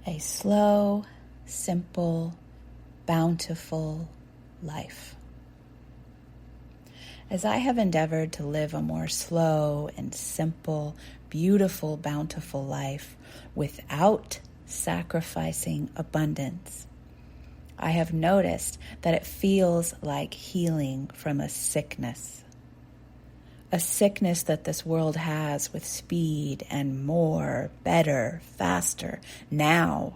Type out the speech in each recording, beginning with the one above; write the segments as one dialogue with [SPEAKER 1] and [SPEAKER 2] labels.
[SPEAKER 1] a slow, simple, bountiful life. As I have endeavored to live a more slow and simple, beautiful, bountiful life without sacrificing abundance, I have noticed that it feels like healing from a sickness that this world has with speed and more, better, faster, now,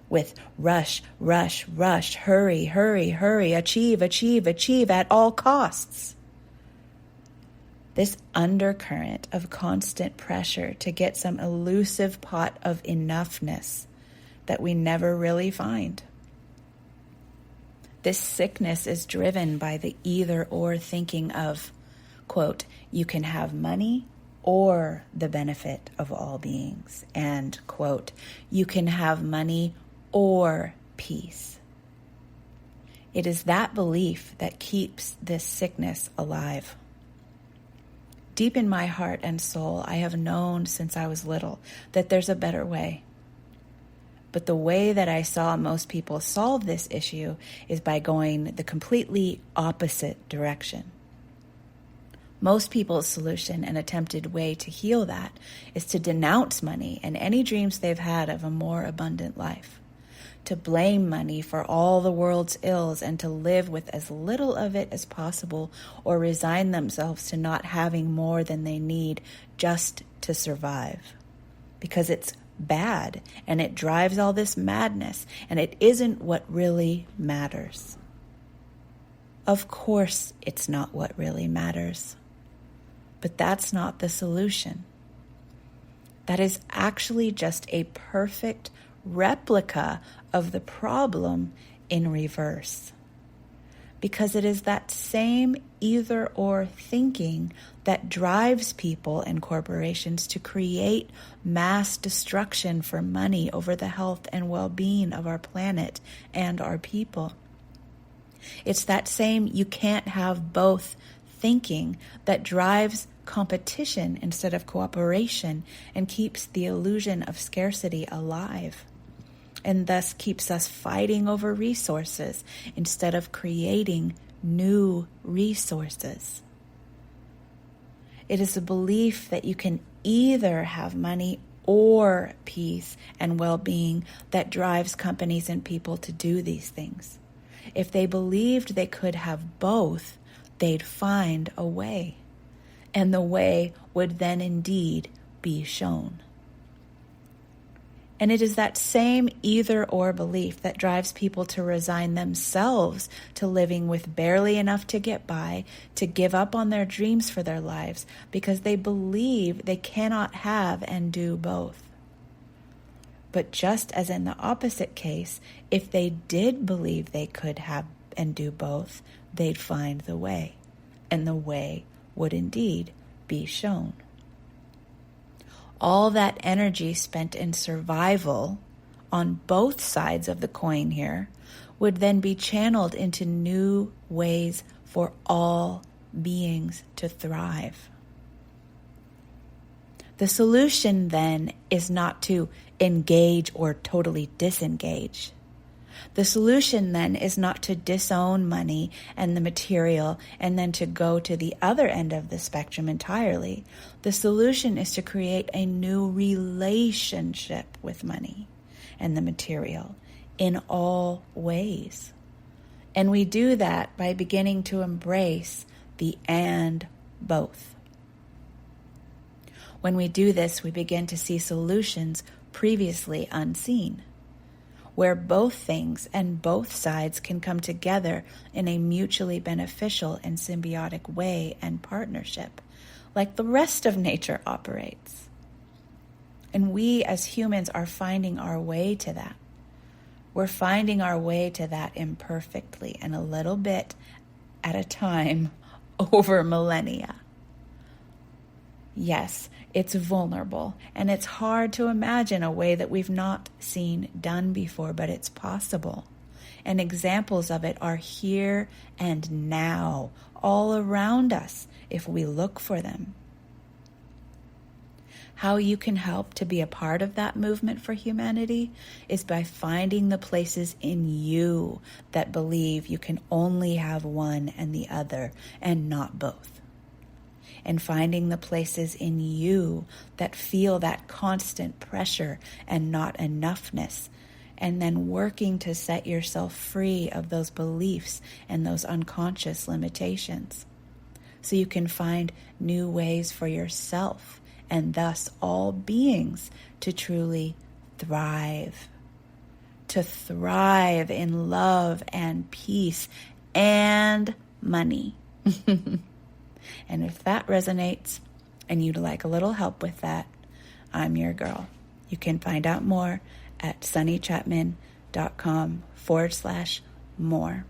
[SPEAKER 1] with rush, rush, rush, hurry, hurry, hurry, achieve, achieve, achieve at all costs. This undercurrent of constant pressure to get some elusive pot of enoughness that we never really find. This sickness is driven by the either-or thinking of, quote, you can have money or the benefit of all beings, and, quote, you can have money or peace. It is that belief that keeps this sickness alive. Deep in my heart and soul, I have known since I was little that there's a better way. But the way that I saw most people solve this issue is by going the completely opposite direction. Most people's solution and attempted way to heal that is to denounce money and any dreams they've had of a more abundant life, to blame money for all the world's ills and to live with as little of it as possible or resign themselves to not having more than they need just to survive. Because it's bad and it drives all this madness and it isn't what really matters. Of course, it's not what really matters. But that's not the solution. That is actually just a perfect replica of the problem in reverse. Because it is that same either-or thinking that drives people and corporations to create mass destruction for money over the health and well-being of our planet and our people. It's that same you can't have both thinking that drives competition instead of cooperation and keeps the illusion of scarcity alive, and thus keeps us fighting over resources instead of creating new resources. It is a belief that you can either have money or peace and well-being that drives companies and people to do these things. If they believed they could have both, they'd find a way, and the way would then indeed be shown. And it is that same either-or belief that drives people to resign themselves to living with barely enough to get by, to give up on their dreams for their lives, because they believe they cannot have and do both. But just as in the opposite case, if they did believe they could have and do both, they'd find the way, and the way would indeed be shown. All that energy spent in survival on both sides of the coin here would then be channeled into new ways for all beings to thrive. The solution then is not to engage or totally disengage. The solution then is not to disown money and the material and then to go to the other end of the spectrum entirely. The solution is to create a new relationship with money and the material in all ways. And we do that by beginning to embrace the and both. When we do this, we begin to see solutions previously unseen, where both things and both sides can come together in a mutually beneficial and symbiotic way and partnership, like the rest of nature operates. And we as humans are finding our way to that. We're finding our way to that imperfectly and a little bit at a time over millennia. Yes, it's vulnerable, and it's hard to imagine a way that we've not seen done before, but it's possible. And examples of it are here and now, all around us, if we look for them. How you can help to be a part of that movement for humanity is by finding the places in you that believe you can only have one and the other and not both. And finding the places in you that feel that constant pressure and not enoughness, and then working to set yourself free of those beliefs and those unconscious limitations, so you can find new ways for yourself and thus all beings to truly thrive. To thrive in love and peace and money. And if that resonates and you'd like a little help with that, I'm your girl. You can find out more at sunnychapman.com/more.